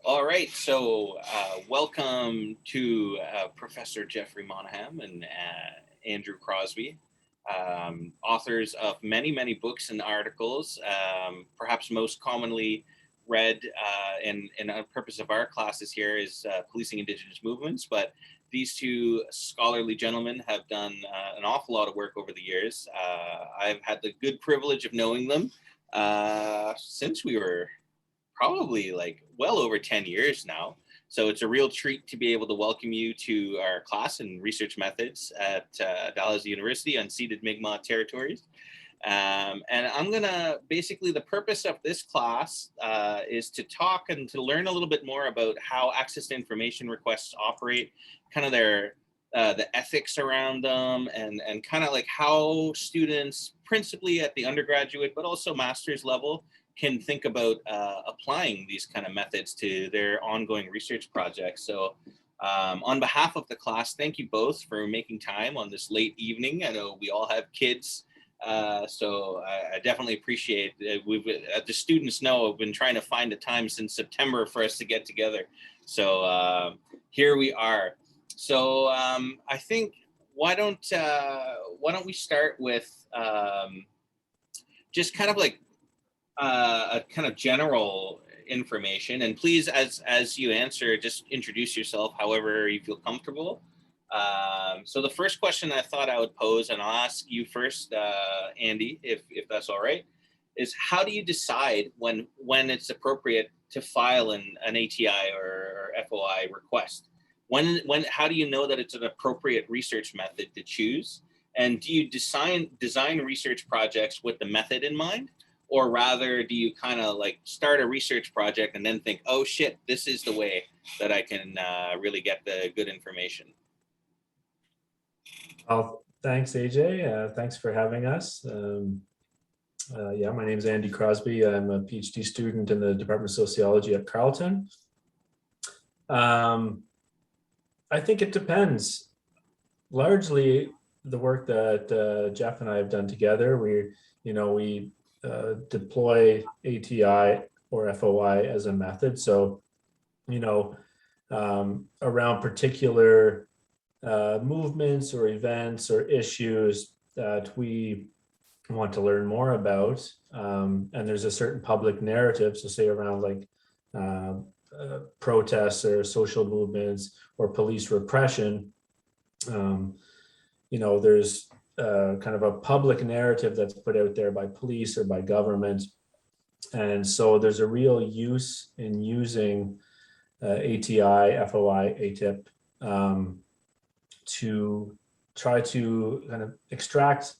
All right, so welcome to Professor Jeffrey Monaghan and Andrew Crosby, authors of many, many books and articles, perhaps most commonly read and the purpose of our classes here is Policing Indigenous Movements, but these two scholarly gentlemen have done an awful lot of work over the years. I've had the good privilege of knowing them since we were probably like well over 10 years now. So it's a real treat to be able to welcome you to our class in research methods at Dalhousie University, unceded Mi'kmaq territories. And I'm gonna, basically the purpose of this class is to talk and to learn a little bit more about how access to information requests operate, kind of their, the ethics around them, and kind of like how students, principally at the undergraduate, but also master's level, can think about applying these kind of methods to their ongoing research projects. So on behalf of the class, thank you both for making time on this late evening. I know we all have kids, so I definitely appreciate it. The students know I've been trying to find a time since September for us to get together. So here we are. So I think, why don't we start with just kind of like a kind of general information, and please, as you answer, just introduce yourself however you feel comfortable. So the first question I thought I would pose, and I'll ask you first, Andy, if that's all right, is how do you decide when it's appropriate to file an ATI or FOI request? How do you know that it's an appropriate research method to choose? And do you design research projects with the method in mind? Or rather, do you kind of like start a research project and then think, oh shit, this is the way that I can really get the good information? Well, thanks, AJ. Thanks for having us. Yeah, my name is Andy Crosby. I'm a PhD student in the Department of Sociology at Carleton. I think it depends. Largely, the work that Jeff and I have done together, we deploy ATI or FOI as a method. So, around particular movements or events or issues that we want to learn more about, and there's a certain public narrative, so say around like protests or social movements or police repression, there's kind of a public narrative that's put out there by police or by government. And so there's a real use in using ATI, FOI, ATIP to try to kind of extract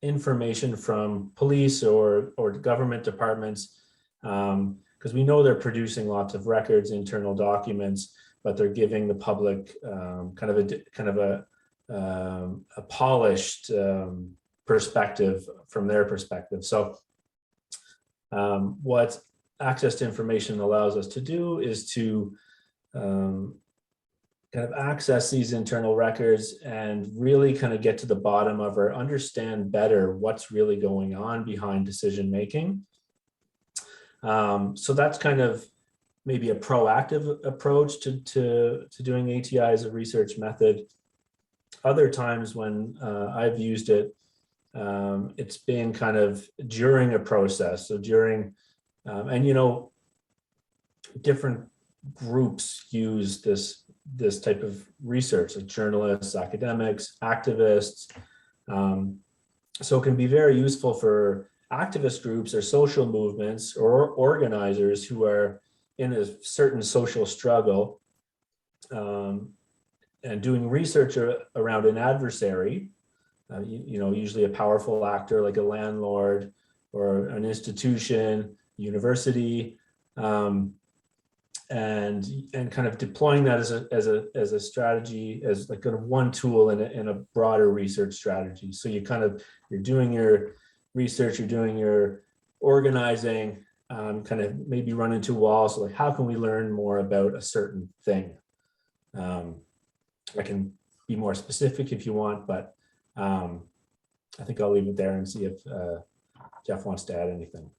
information from police or government departments, because we know they're producing lots of records, internal documents, but they're giving the public kind of a polished perspective from their perspective. So what access to information allows us to do is to kind of access these internal records and really kind of get to the bottom of or understand better what's really going on behind decision making. So that's kind of maybe a proactive approach to doing ATI as a research method. Other times when I've used it, it's been kind of during a process. So during, different groups use this type of research, like journalists, academics, activists. So it can be very useful for activist groups or social movements or organizers who are in a certain social struggle, and doing research around an adversary, usually a powerful actor like a landlord or an institution, university, and kind of deploying that as a strategy, as like kind of one tool in a broader research strategy. So you're doing your research, you're doing your organizing, kind of maybe run into walls. So like, how can we learn more about a certain thing? I can be more specific if you want, but I think I'll leave it there and see if Jeff wants to add anything.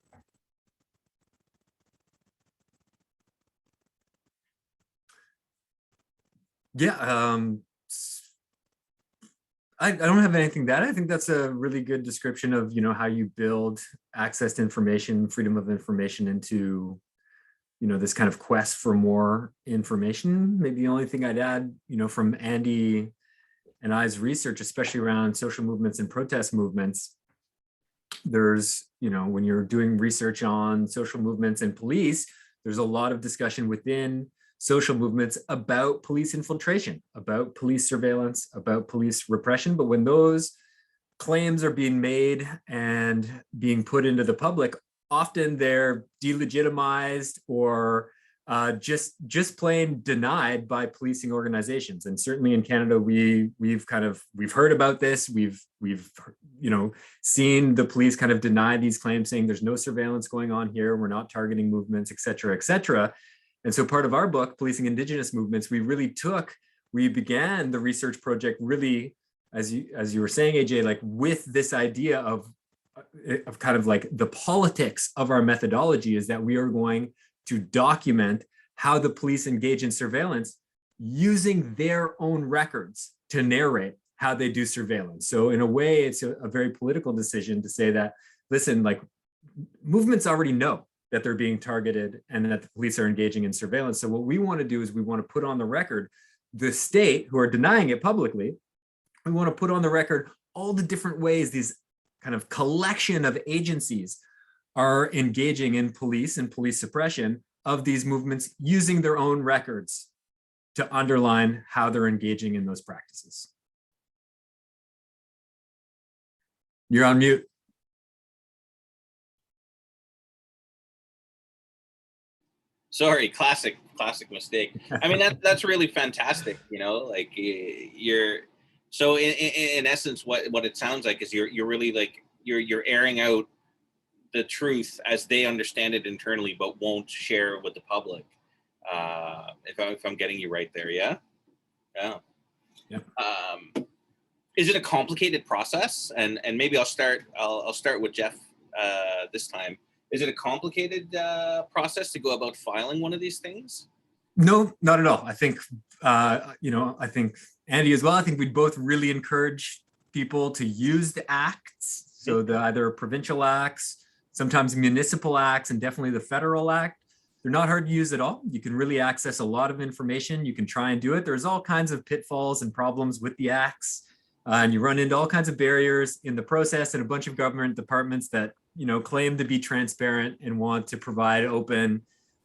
Yeah, I don't have anything to add. I think that's a really good description of, how you build access to information, freedom of information into, this kind of quest for more information. Maybe the only thing I'd add, from Andy and I's research, especially around social movements and protest movements, there's, when you're doing research on social movements and police, there's a lot of discussion within social movements about police infiltration, about police surveillance, about police repression. But when those claims are being made and being put into the public, often they're delegitimized or just plain denied by policing organizations. And certainly in Canada, we've heard about this. We've seen the police kind of deny these claims, saying there's no surveillance going on here. We're not targeting movements, et cetera, et cetera. And so part of our book, Policing Indigenous Movements, we began the research project really, as you were saying, AJ, like with this idea of kind of like the politics of our methodology is that we are going to document how the police engage in surveillance using their own records to narrate how they do surveillance. So in a way, it's a very political decision to say that, listen, like movements already know that they're being targeted and that the police are engaging in surveillance. So what we want to do is we want to put on the record the state, who are denying it publicly, we want to put on the record all the different ways these kind of collection of agencies are engaging in police and police suppression of these movements using their own records to underline how they're engaging in those practices. You're on mute. Sorry, classic mistake. I mean, that's really fantastic. Like so in essence, what it sounds like is you're really like you're airing out the truth as they understand it internally, but won't share with the public. If I'm getting you right there, yeah. Is it a complicated process? And maybe I'll start with Jeff this time. Is it a complicated process to go about filing one of these things? No, not at all. I think, I think Andy as well, I think we'd both really encourage people to use the acts. So the either provincial acts, sometimes municipal acts, and definitely the federal act. They're not hard to use at all. You can really access a lot of information. You can try and do it. There's all kinds of pitfalls and problems with the acts. And you run into all kinds of barriers in the process, and a bunch of government departments that claim to be transparent and want to provide open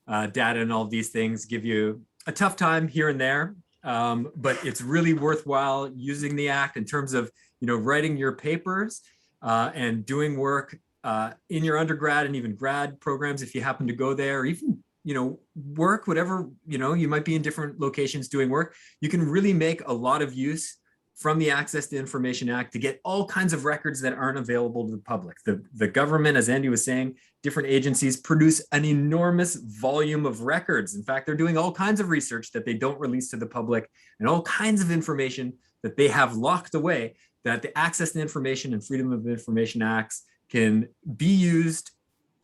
data and all of these things give you a tough time here and there. But it's really worthwhile using the Act in terms of writing your papers and doing work in your undergrad and even grad programs if you happen to go there, or even work, whatever, you might be in different locations doing work. You can really make a lot of use from the Access to Information Act to get all kinds of records that aren't available to the public. The government, as Andy was saying, different agencies produce an enormous volume of records. In fact, they're doing all kinds of research that they don't release to the public, and all kinds of information that they have locked away, that the Access to Information and Freedom of Information Acts can be used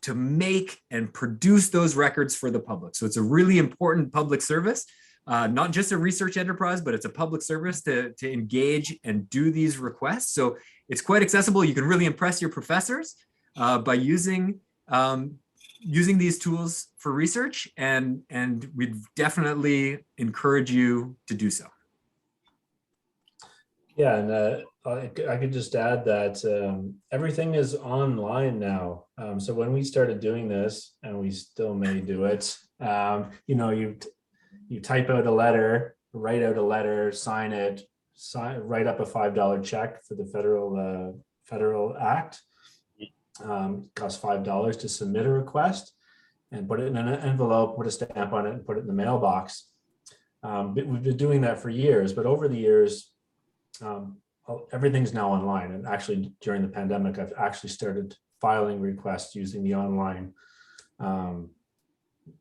to make and produce those records for the public. So it's a really important public service. Not just a research enterprise, but it's a public service to engage and do these requests. So it's quite accessible. You can really impress your professors by using these tools for research, and we'd definitely encourage you to do so. Yeah, and I could just add that everything is online now. So when we started doing this, and we still may do it, you type out a letter, write out a letter, sign it, write up a $5 check for the federal act. Costs $5 to submit a request, and put it in an envelope, put a stamp on it, and put it in the mailbox. We've been doing that for years, but over the years, everything's now online. And actually, during the pandemic, I've actually started filing requests using the online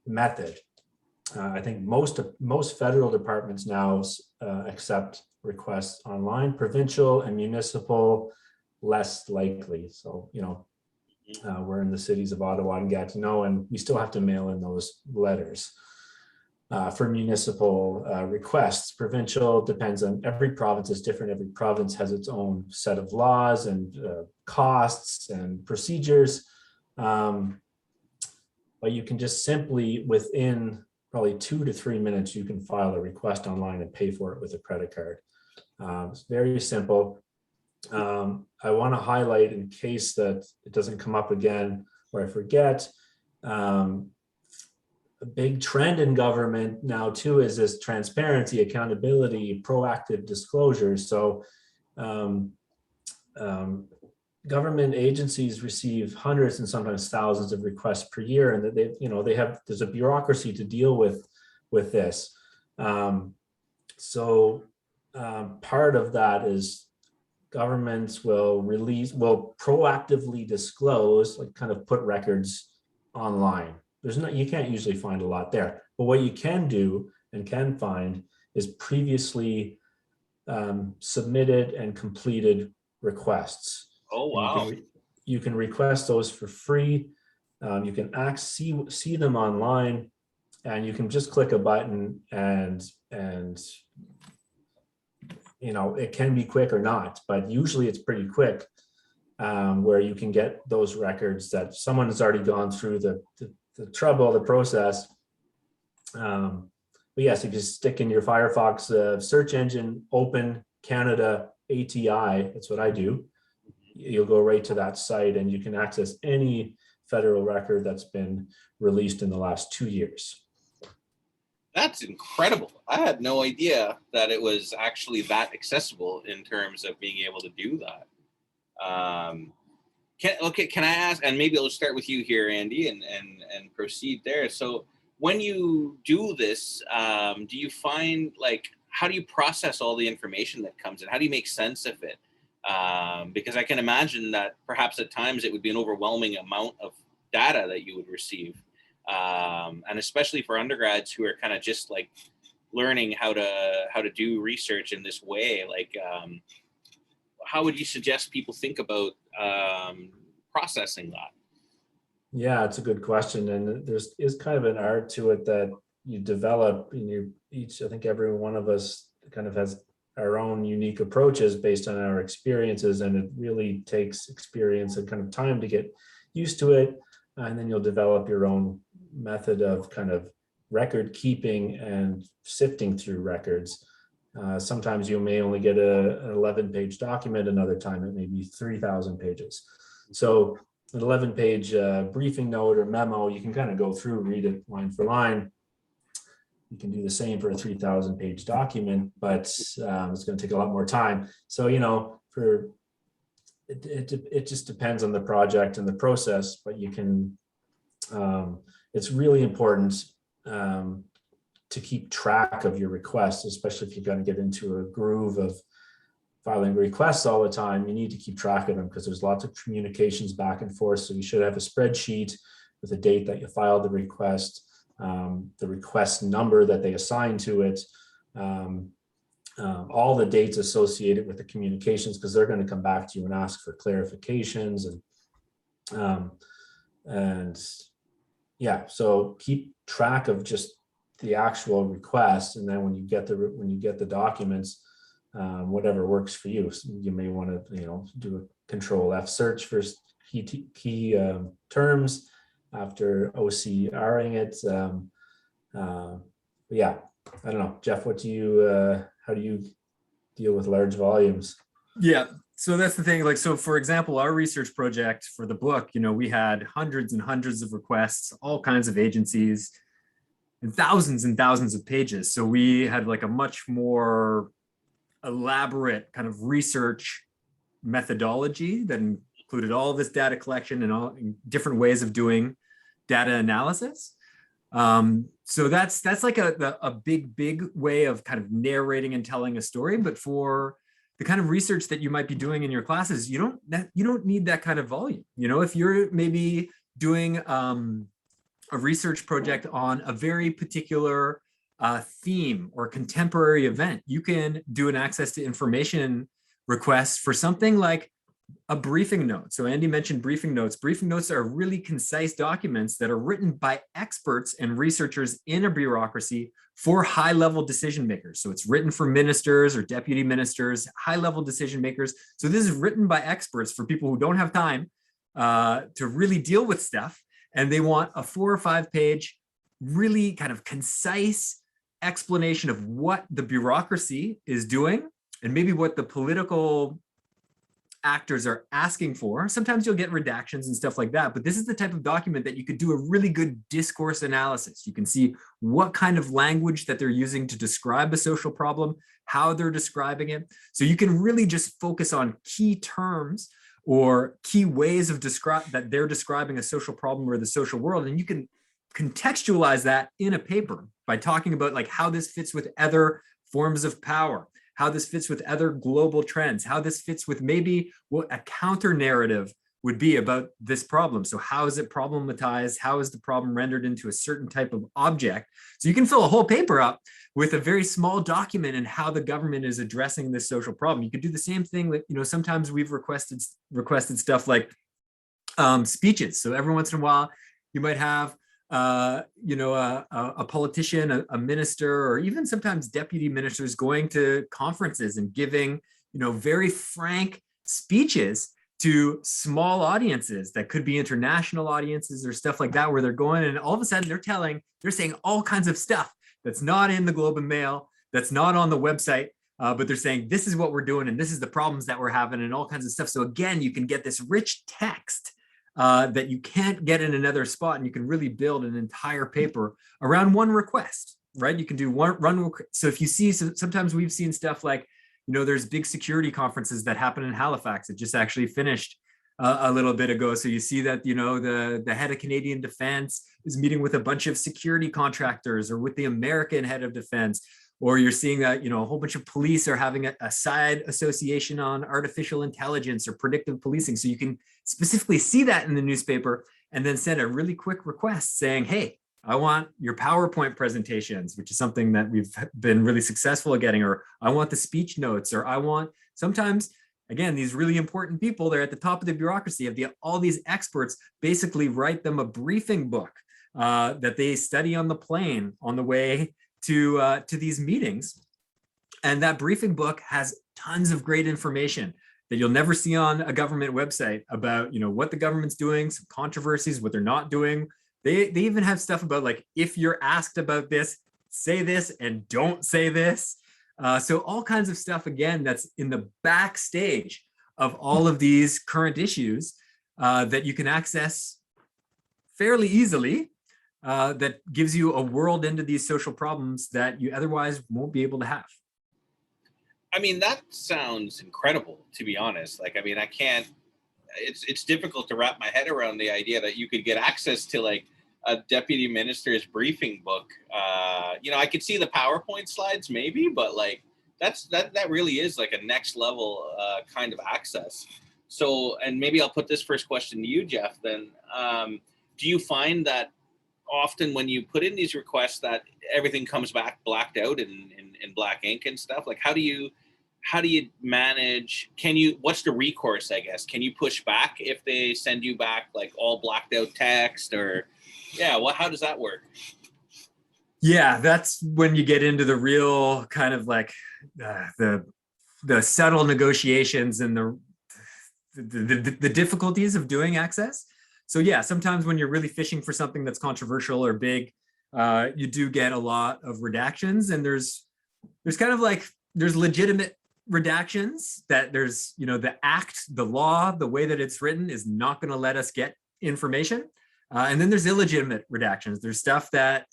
method. I think most federal departments now accept requests online. Provincial and municipal, less likely. So, we're in the cities of Ottawa and Gatineau, and we still have to mail in those letters. for municipal requests. Provincial depends on, every province is different. Every province has its own set of laws and costs and procedures. But you can just simply, within probably 2 to 3 minutes, you can file a request online and pay for it with a credit card. It's very simple. I want to highlight, in case that it doesn't come up again or I forget, a big trend in government now too is this transparency, accountability, proactive disclosure. So government agencies receive hundreds and sometimes thousands of requests per year, and that there's a bureaucracy to deal with this. Part of that is governments will proactively disclose, like kind of put records online. You can't usually find a lot there, but what you can do and can find is previously submitted and completed requests. Oh, wow. You can request those for free. You can see them online, and you can just click a button, and it can be quick or not, but usually it's pretty quick, where you can get those records that someone has already gone through the trouble, the process. But yes, you just stick in your Firefox search engine, open Canada ATI. That's what I do. You'll go right to that site, and you can access any federal record that's been released in the last 2 years. That's incredible. I had no idea that it was actually that accessible in terms of being able to do that. Can I ask, and maybe I'll start with you here, Andy, and proceed there. So when you do this, do you find, like, how do you process all the information that comes in? How do you make sense of it? Because I can imagine that perhaps at times it would be an overwhelming amount of data that you would receive. And especially for undergrads who are kind of just like learning how to do research in this way, like, how would you suggest people think about processing that? Yeah, it's a good question, and is kind of an art to it that you develop I think every one of us kind of has our own unique approaches based on our experiences, and it really takes experience and kind of time to get used to it, and then you'll develop your own method of kind of record keeping and sifting through records. Sometimes you may only get an 11-page document, another time it may be 3,000 pages. So an 11-page briefing note or memo, you can kind of go through, read it line for line. You can do the same for a 3,000-page document, but it's going to take a lot more time. So, it just depends on the project and the process, but you can, it's really important to keep track of your requests, especially if you're going to get into a groove of filing requests all the time. You need to keep track of them because there's lots of communications back and forth. So you should have a spreadsheet with the date that you filed the request, the request number that they assign to it, all the dates associated with the communications, because they're going to come back to you and ask for clarifications, and yeah, so keep track of just the actual request, and then when you get the documents, whatever works for you. So you may want to do a Control F search for key terms after OCRing it. But yeah, I don't know, Jeff, how do you deal with large volumes? Yeah, so that's the thing. Like, so for example, our research project for the book, we had hundreds and hundreds of requests, all kinds of agencies, and thousands of pages. So we had like a much more elaborate kind of research methodology that included all of this data collection and all different ways of doing data analysis. So that's like a big way of kind of narrating and telling a story. But for the kind of research that you might be doing in your classes, you don't need that kind of volume. If you're maybe doing a research project on a very particular theme or contemporary event, you can do an access to information request for something like a briefing note. So Andy mentioned briefing notes. Briefing notes are really concise documents that are written by experts and researchers in a bureaucracy for high-level decision makers. So it's written for ministers or deputy ministers, high-level decision makers. So this is written by experts for people who don't have time to really deal with stuff. And they want a 4 or 5 page, really kind of concise explanation of what the bureaucracy is doing and maybe what the political actors are asking for. Sometimes you'll get redactions and stuff like that, but this is the type of document that you could do a really good discourse analysis. You can see what kind of language that they're using to describe a social problem, how they're describing it. So you can really just focus on key terms or key ways of that they're describing a social problem or the social world, and you can contextualize that in a paper by talking about like how this fits with other forms of power, how this fits with other global trends, how this fits with maybe what a counter narrative would be about this problem. So how is it problematized? How is the problem rendered into a certain type of object? So you can fill a whole paper up with a very small document and how the government is addressing this social problem. You could do the same thing that, you know, sometimes we've requested stuff like speeches. So every once in a while, you might have you know, a politician, a minister, or even sometimes deputy ministers going to conferences and giving, you know, very frank speeches to small audiences that could be international audiences or stuff like that, where they're going and all of a sudden they're saying all kinds of stuff that's not in the Globe and Mail, that's not on the website, but they're saying this is what we're doing and this is the problems that we're having and all kinds of stuff. So again, you can get this rich text that you can't get in another spot, and you can really build an entire paper around one request, right? You can do one. So if you see, sometimes we've seen stuff like, you know, there's big security conferences that happen in Halifax. It just actually finished a little bit ago. So you see that, you know, the head of Canadian Defense is meeting with a bunch of security contractors or with the American head of defense. Or you're seeing that, you know, a whole bunch of police are having a side association on artificial intelligence or predictive policing. So you can specifically see that in the newspaper and then send a really quick request saying, hey, I want your PowerPoint presentations, which is something that we've been really successful at getting, or I want the speech notes, or I want, sometimes, again, these really important people, they're at the top of the bureaucracy, of all these experts basically write them a briefing book that they study on the plane on the way to these meetings. And that briefing book has tons of great information that you'll never see on a government website about, you know, what the government's doing, some controversies, what they're not doing. They even have stuff about like, if you're asked about this, say this and don't say this. So all kinds of stuff, again, that's in the backstage of all of these current issues that you can access fairly easily. That gives you a world into these social problems that you otherwise won't be able to have. I mean, that sounds incredible, to be honest. Like, I mean, I can't, it's difficult to wrap my head around the idea that you could get access to like a deputy minister's briefing book. You know, I could see the PowerPoint slides maybe, but like that really is like a next level kind of access. So, and maybe I'll put this first question to you, Jeff, then. Do you find that often when you put in these requests that everything comes back blacked out in black ink and stuff? Like, how do you manage, what's the recourse, I guess? Can you push back if they send you back like all blacked out text, or how does that work? Yeah, that's when you get into the real kind of like the subtle negotiations and the difficulties of doing access. So yeah, sometimes when you're really fishing for something that's controversial or big, you do get a lot of redactions, and there's kind of like, there's legitimate redactions that there's, you know, the act, the law, the way that it's written is not going to let us get information. And then there's illegitimate redactions. There's stuff that,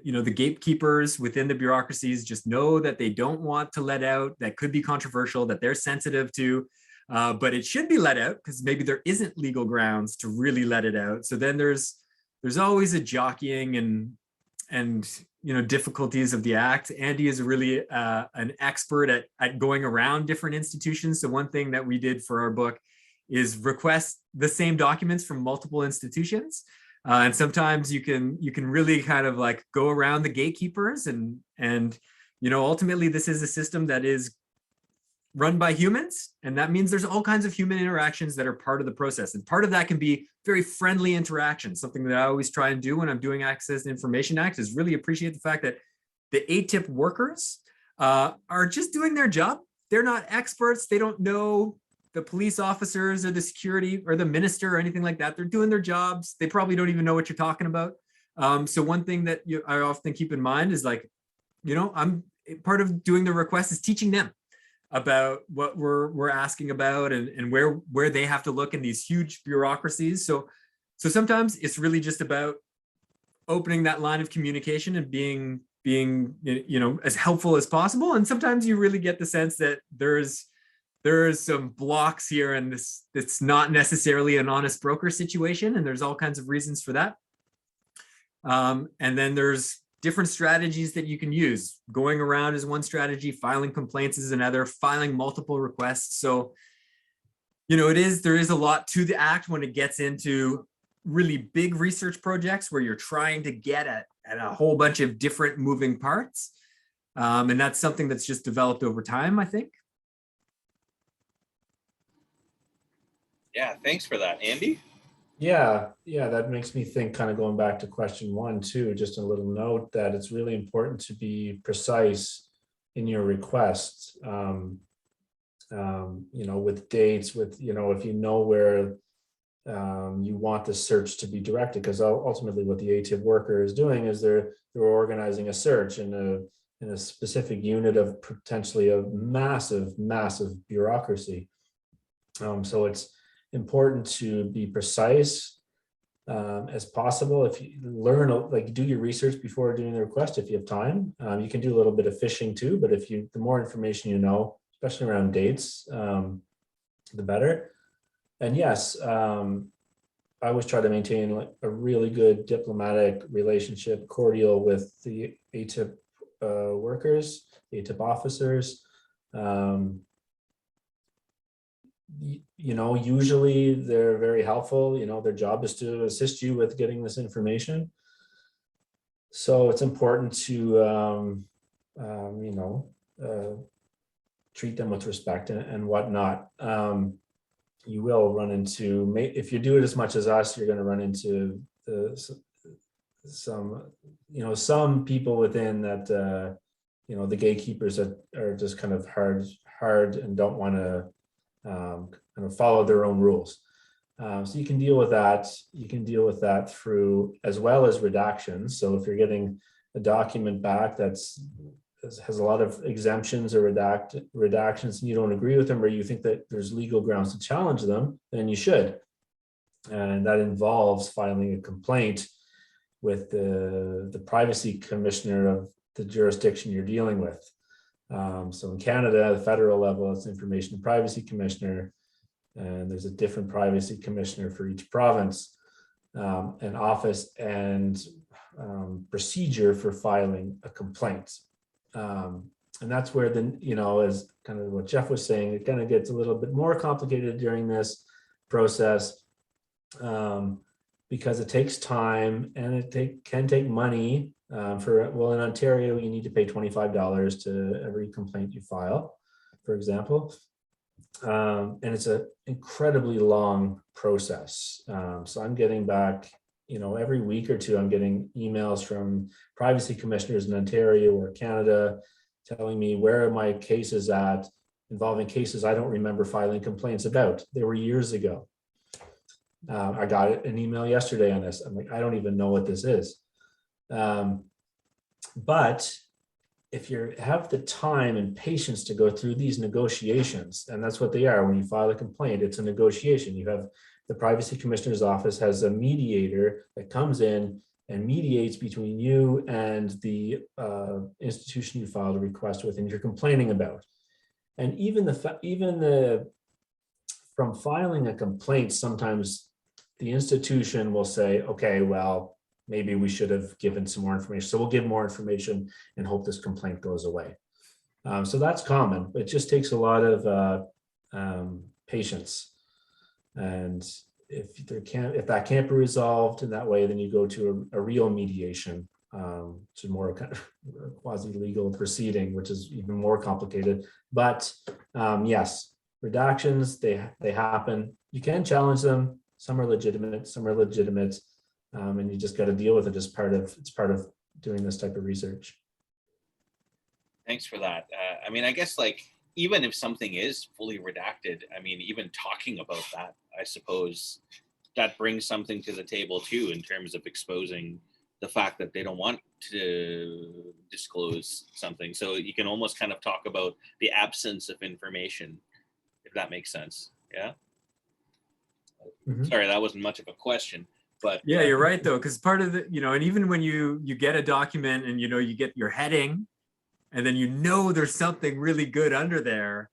you know, the gatekeepers within the bureaucracies just know that they don't want to let out, that could be controversial, that they're sensitive to. But it should be let out because maybe there isn't legal grounds to really let it out. So then there's always a jockeying and you know, difficulties of the act. Andy is really an expert at going around different institutions. So one thing that we did for our book is request the same documents from multiple institutions. And sometimes you can really kind of like go around the gatekeepers and you know, ultimately this is a system that is run by humans, and that means there's all kinds of human interactions that are part of the process. And part of that can be very friendly interaction. Something that I always try and do when I'm doing Access to Information Act is really appreciate the fact that the ATIP workers are just doing their job. They're not experts. They don't know the police officers or the security or the minister or anything like that. They're doing their jobs. They probably don't even know what you're talking about. So one thing that I often keep in mind is like, I'm part of doing the request is teaching them about what we're asking about and where they have to look in these huge bureaucracies. So sometimes it's really just about opening that line of communication and being as helpful as possible. And sometimes you really get the sense that there's some blocks here, and it's not necessarily an honest broker situation, and there's all kinds of reasons for that. And then there's different strategies that you can use. Going around is one strategy, filing complaints is another, filing multiple requests. So, there is a lot to the act when it gets into really big research projects where you're trying to get at a whole bunch of different moving parts. And that's something that's just developed over time, I think. Yeah, thanks for that, Andy. Yeah, that makes me think, kind of going back to question 1 too, just a little note that it's really important to be precise in your requests, with dates, with, if you know where you want the search to be directed, because ultimately what the ATIP worker is doing is they're organizing a search in a specific unit of potentially a massive bureaucracy. So it's important to be precise as possible. If you learn, do your research before doing the request if you have time. You can do a little bit of fishing too, but the more information you know, especially around dates, the better. And yes, I always try to maintain a really good diplomatic relationship, cordial with the ATIP workers, ATIP officers. Usually they're very helpful. Their job is to assist you with getting this information. So it's important to, treat them with respect and whatnot. You will run into, if you do it as much as us, you're going to run into some people within that, the gatekeepers that are just kind of hard and don't want to kind of follow their own rules. So you can deal with that. You can deal with that through, as well as redactions. So if you're getting a document back has a lot of exemptions or redactions, and you don't agree with them, or you think that there's legal grounds to challenge them, then you should. And that involves filing a complaint with the privacy commissioner of the jurisdiction you're dealing with. So in Canada, the federal level, it's Information and Privacy Commissioner, and there's a different privacy commissioner for each province, an office and procedure for filing a complaint. And that's where as kind of what Jeff was saying, it kind of gets a little bit more complicated during this process, because it takes time and it can take money. In Ontario, you need to pay $25 to every complaint you file, for example. And it's an incredibly long process. So I'm getting back, every week or two, I'm getting emails from privacy commissioners in Ontario or Canada telling me where are my cases at, involving cases I don't remember filing complaints about. They were years ago. I got an email yesterday on this. I'm like, I don't even know what this is. But if you have the time and patience to go through these negotiations, and that's what they are when you file a complaint, it's a negotiation. You have the privacy commissioner's office has a mediator that comes in and mediates between you and the institution you filed a request with and you're complaining about. And from filing a complaint, sometimes the institution will say, okay, well, maybe we should have given some more information. So we'll give more information and hope this complaint goes away. So that's common. It just takes a lot of patience. And if that can't be resolved in that way, then you go to a real mediation to more kind of quasi-legal proceeding, which is even more complicated. But yes, redactions, they happen. You can challenge them. Some are legitimate, and you just got to deal with it as it's part of doing this type of research. Thanks for that. I mean, I guess like even if something is fully redacted, I mean, even talking about that, I suppose that brings something to the table too, in terms of exposing the fact that they don't want to disclose something. So you can almost kind of talk about the absence of information, if that makes sense. Yeah. Mm-hmm. Sorry, that wasn't much of a question, but yeah, you're right though, because part of the, and even when you get a document and you get your heading, and then there's something really good under there,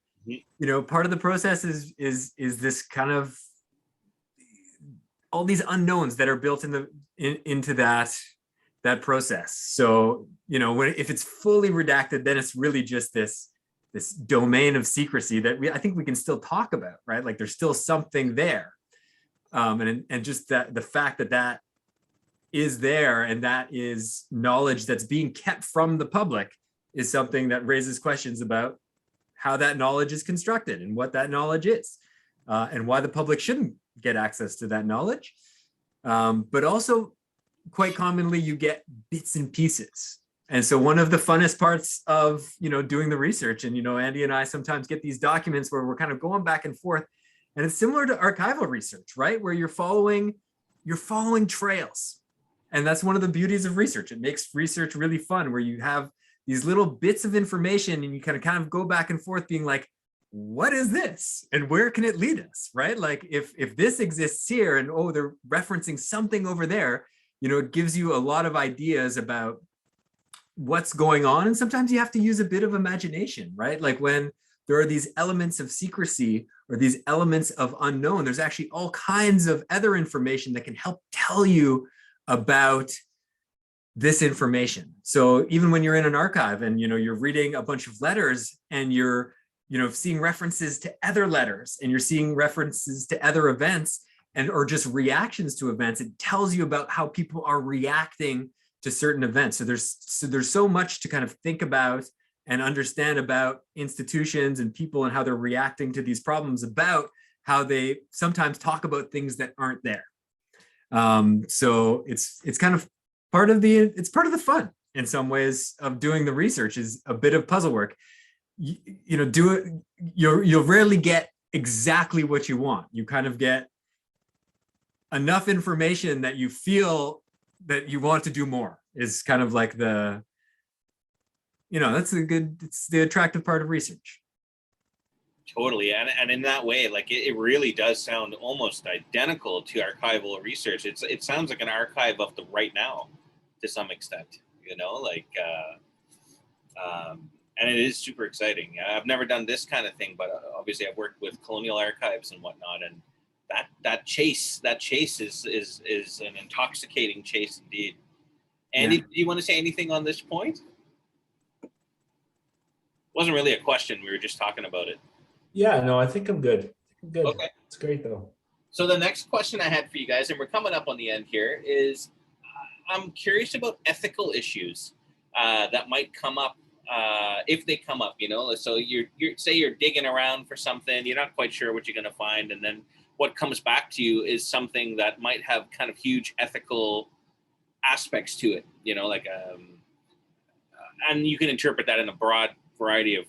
part of the process is this kind of all these unknowns that are built into that process. So if it's fully redacted, then it's really just this domain of secrecy that I think we can still talk about, right? Like there's still something there, and just that the fact that is there and that is knowledge that's being kept from the public is something that raises questions about how that knowledge is constructed and what that knowledge is, and why the public shouldn't get access to that knowledge. But also quite commonly you get bits and pieces. And so one of the funnest parts of, doing the research, and, Andy and I sometimes get these documents where we're kind of going back and forth, and it's similar to archival research, right? Where you're following trails. And that's one of the beauties of research. It makes research really fun, where you have these little bits of information and you kind of go back and forth being like, what is this? And where can it lead us, right? Like if this exists here and, oh, they're referencing something over there, it gives you a lot of ideas about what's going on. And sometimes you have to use a bit of imagination, right? Like when there are these elements of secrecy or these elements of unknown, there's actually all kinds of other information that can help tell you about this information. So even when you're in an archive and you're reading a bunch of letters and you're seeing references to other letters and you're seeing references to other events or just reactions to events, it tells you about how people are reacting to certain events. So there's so much to kind of think about and understand about institutions and people and how they're reacting to these problems, about how they sometimes talk about things that aren't there. So it's kind of part of the fun in some ways of doing the research, is a bit of puzzle work. You'll rarely get exactly what you want. You kind of get enough information that you feel that you want to do more, is kind of like it's the attractive part of research. Totally. And in that way, like it really does sound almost identical to archival research. It sounds like an archive of the right now to some extent, and it is super exciting. I've never done this kind of thing, but obviously I've worked with colonial archives and whatnot, and that chase is an intoxicating chase indeed. Andy, do you want to say anything on this point? Wasn't really a question. We were just talking about it. Yeah, no, I think I'm good. Okay. It's great though. So the next question I had for you guys, and we're coming up on the end here, is I'm curious about ethical issues that might come up, if they come up, So you're digging around for something, you're not quite sure what you're going to find, and then what comes back to you is something that might have kind of huge ethical aspects to it, and you can interpret that in a broad variety of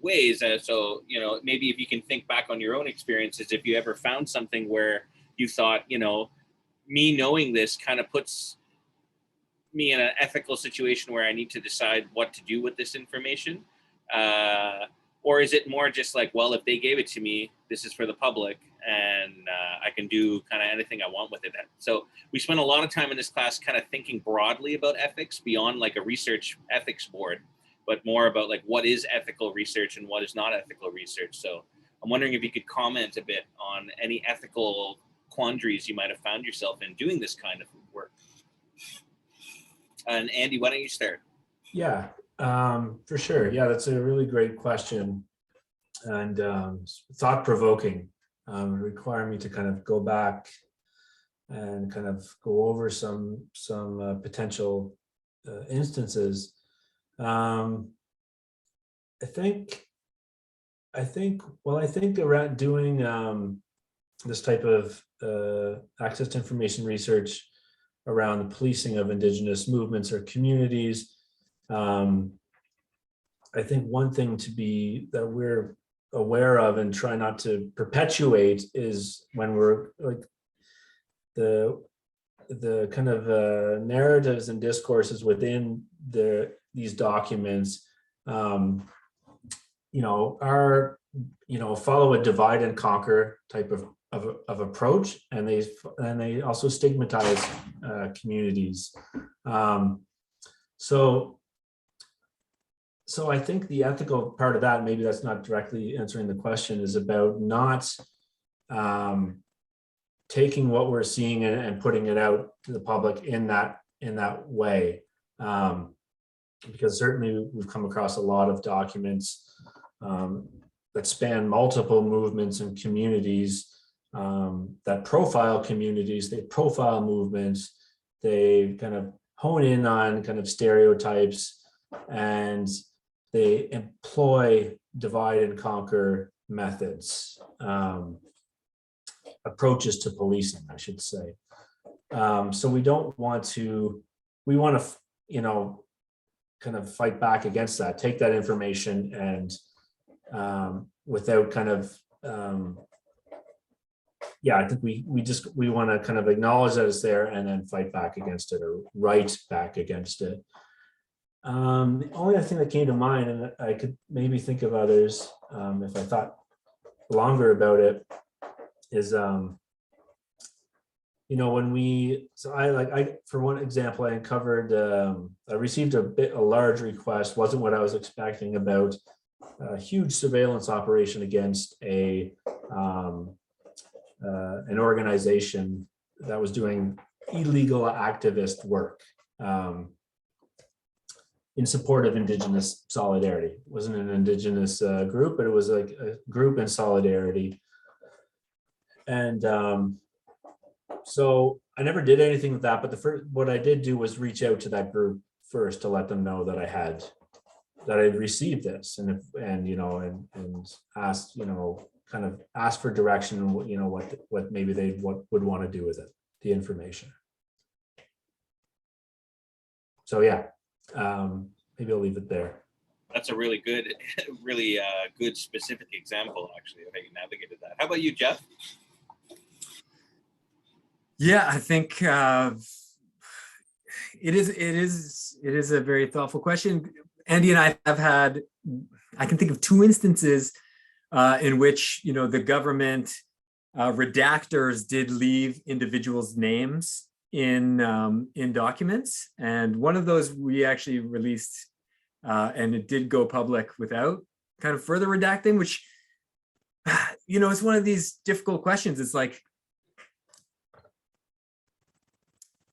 ways. So, maybe if you can think back on your own experiences, if you ever found something where you thought, me knowing this kind of puts me in an ethical situation where I need to decide what to do with this information. Or is it more just like, well, if they gave it to me, this is for the public, and I can do kind of anything I want with it. So we spent a lot of time in this class kind of thinking broadly about ethics beyond like a research ethics board, but more about like what is ethical research and what is not ethical research. So I'm wondering if you could comment a bit on any ethical quandaries you might have found yourself in doing this kind of work. And Andy, why don't you start? Yeah, for sure. Yeah, that's a really great question, and thought-provoking. Require me to kind of go back and kind of go over some potential instances. I think around doing this type of access to information research around the policing of Indigenous movements or communities. I think one thing that we're aware of and try not to perpetuate is when we're like the kind of narratives and discourses within these documents, are follow a divide and conquer type of approach, and they also stigmatize communities. So I think the ethical part of that, maybe that's not directly answering the question, is about not taking what we're seeing and putting it out to the public in that way. Because certainly we've come across a lot of documents that span multiple movements and communities, that profile communities, they profile movements, they kind of hone in on kind of stereotypes, and they employ divide and conquer methods, approaches to policing, I should say. So we want to, kind of fight back against that, take that information and without kind of, I think we want to kind of acknowledge that it's there and then fight back against it or write back against it. The only other thing that came to mind, and I could maybe think of others if I thought longer about it, is for one example, I uncovered, I received a large request, wasn't what I was expecting, about a huge surveillance operation against an organization that was doing illegal activist work in support of Indigenous solidarity. It wasn't an Indigenous group, but it was like a group in solidarity. And so I never did anything with that, but what I did do was reach out to that group first to let them know that I had received this, and asked, kind of ask for direction, and what maybe they would want to do with it, the information. So maybe I'll leave it there. That's a really good, good specific example, actually, of how you navigated that. How about you, Jeff? Yeah, I think it is a very thoughtful question. Andy and I can think of two instances in which the government redactors did leave individuals' names in documents, and one of those we actually released, and it did go public without kind of further redacting, which it's one of these difficult questions. It's like,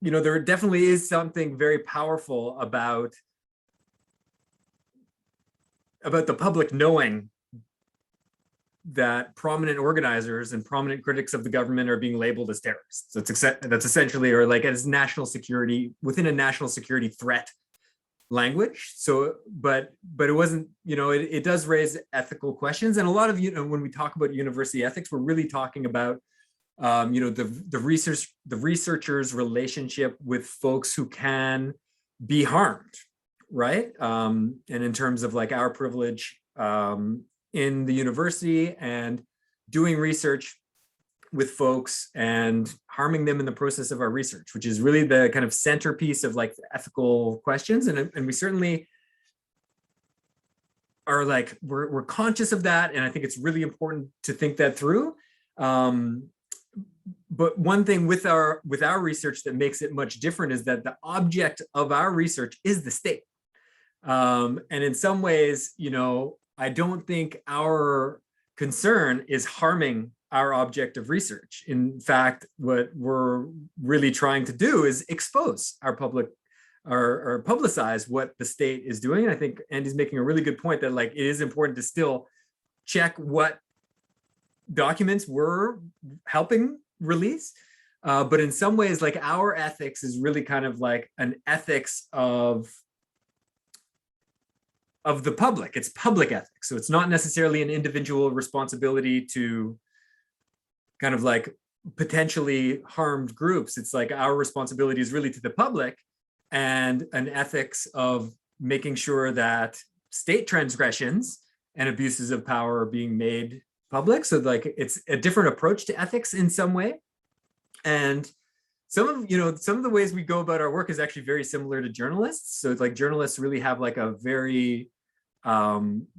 there definitely is something very powerful about the public knowing that prominent organizers and prominent critics of the government are being labeled as terrorists. That's essentially, or like as national security, within a national security threat language. So, but it wasn't, it does raise ethical questions. And a lot of, when we talk about university ethics, we're really talking about, the researcher's relationship with folks who can be harmed, right? And in terms of like our privilege in the university and doing research with folks and harming them in the process of our research, which is really the kind of centerpiece of like the ethical questions. And we certainly are like, we're conscious of that. And I think it's really important to think that through. But one thing with our research that makes it much different is that the object of our research is the state. And in some ways, I don't think our concern is harming our object of research. In fact, what we're really trying to do is expose our public or publicize what the state is doing. And I think Andy's making a really good point that like, it is important to still check what documents we're helping release. But in some ways, like our ethics is really kind of like an ethics of the public. It's public ethics. So it's not necessarily an individual responsibility to kind of like potentially harmed groups. It's like our responsibility is really to the public, and an ethics of making sure that state transgressions and abuses of power are being made public. So like it's a different approach to ethics in some way. And some of the ways we go about our work is actually very similar to journalists. So it's like journalists really have like a very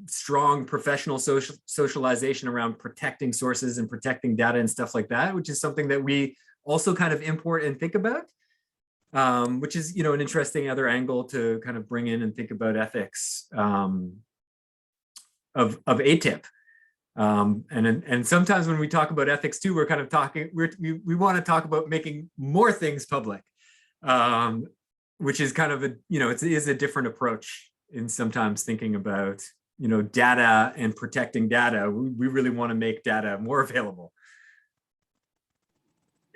strong professional socialization around protecting sources and protecting data and stuff like that, which is something that we also kind of import and think about, which is, an interesting other angle to kind of bring in and think about ethics of ATIP. And sometimes when we talk about ethics too, we're kind of talking, we want to talk about making more things public, which is kind of it is a different approach in sometimes thinking about, data and protecting data. We really want to make data more available.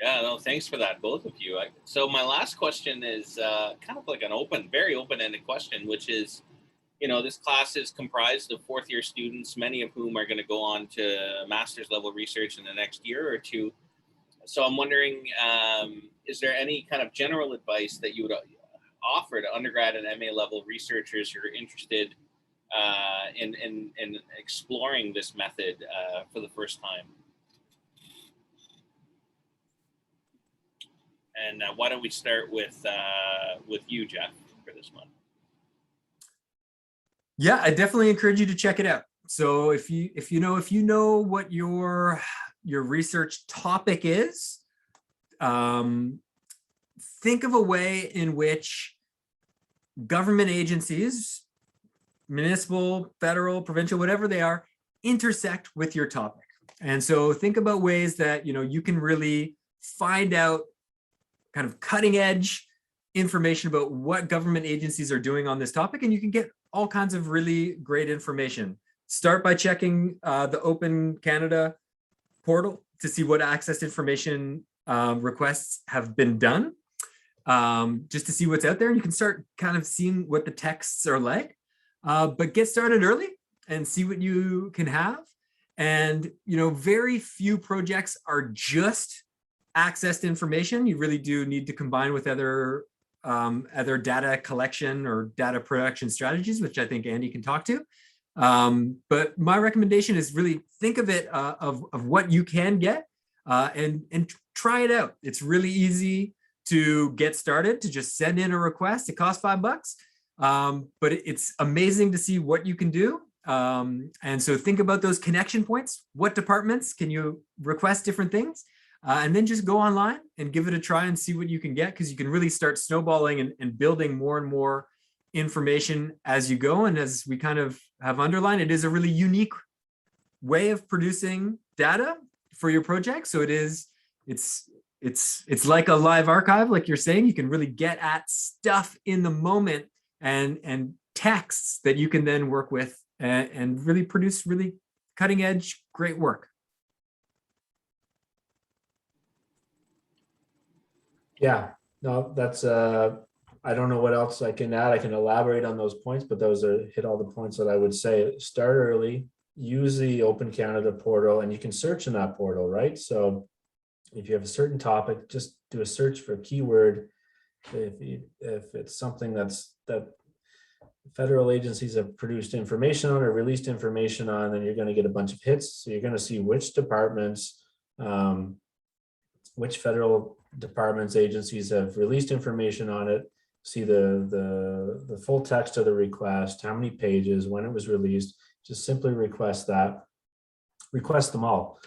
Yeah, no, thanks for that, both of you. So my last question is kind of like an very open-ended question, which is, this class is comprised of fourth-year students, many of whom are going to go on to master's level research in the next year or two. So I'm wondering, is there any kind of general advice that you would offer to undergrad and MA level researchers who are interested in exploring this method for the first time? And why don't we start with you, Jeff, for this one? Yeah, I definitely encourage you to check it out. So if you know what your research topic is, think of a way in which government agencies, municipal, federal, provincial, whatever they are, intersect with your topic. And so think about ways that you can really find out kind of cutting edge information about what government agencies are doing on this topic, and you can get all kinds of really great information. Start by checking the Open Canada portal to see what access information requests have been done, just to see what's out there. And you can start kind of seeing what the texts are like, but get started early and see what you can have. And, very few projects are just accessed information. You really do need to combine with other data collection or data production strategies, which I think Andy can talk to. But my recommendation is really think of it of what you can get and try it out. It's really easy to get started, to just send in a request. It costs $5, but it's amazing to see what you can do. And so think about those connection points. What departments can you request different things? And then just go online and give it a try and see what you can get, because you can really start snowballing and building more and more information as you go. And as we kind of have underlined, it is a really unique way of producing data for your project. So it's like a live archive, like you're saying. You can really get at stuff in the moment and texts that you can then work with and really produce really cutting edge, great work. Yeah, no, that's I don't know what else I can add. I can elaborate on those points, but those hit all the points that I would say. Start early, use the Open Canada portal, and you can search in that portal, right? So if you have a certain topic, just do a search for a keyword. If it's something that federal agencies have produced information on or released information on, then you're going to get a bunch of hits. So you're going to see which departments, which federal departments, agencies have released information on it, see the full text of the request, how many pages, when it was released. Just simply request that. Request them all.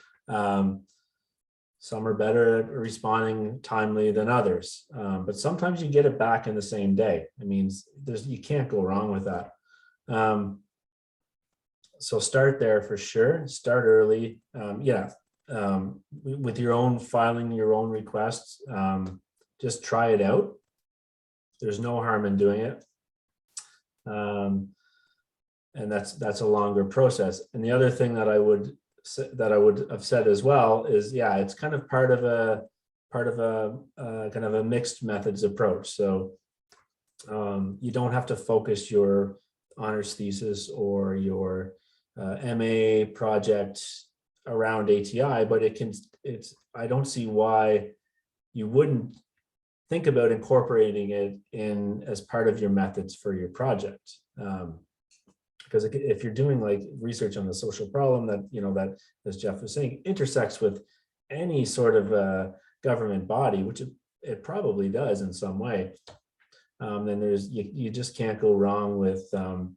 Some are better at responding timely than others, but sometimes you get it back in the same day. I mean, you can't go wrong with that. So start there for sure. Start early. With your own filing, your own requests, just try it out. There's no harm in doing it. And that's a longer process. And the other thing that I would have said as well is, it's kind of part of part of a kind of a mixed methods approach. So you don't have to focus your honors thesis or your MA project around ATI, but I don't see why you wouldn't think about incorporating it in as part of your methods for your project. Because if you're doing like research on the social problem that, that, as Jeff was saying, intersects with any sort of government body, which it probably does in some way, then you just can't go wrong with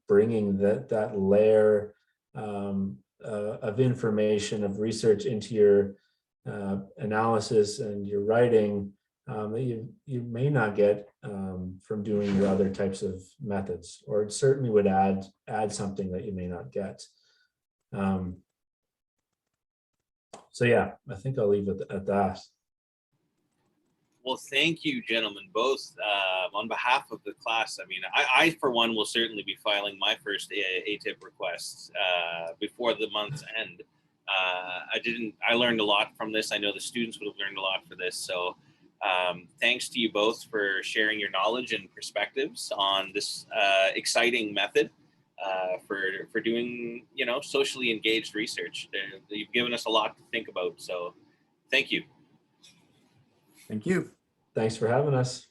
bringing that layer of information, of research into your analysis and your writing that you may not get from doing your other types of methods, or it certainly would add something that you may not get. So yeah, I think I'll leave it at that. Well, thank you, gentlemen, both. On behalf of the class, I mean, I for one, will certainly be filing my first ATIP requests before the month's end. I learned a lot from this. I know the students would have learned a lot for this. So thanks to you both for sharing your knowledge and perspectives on this exciting method for doing, socially engaged research. You've given us a lot to think about. So thank you. Thank you. Thanks for having us.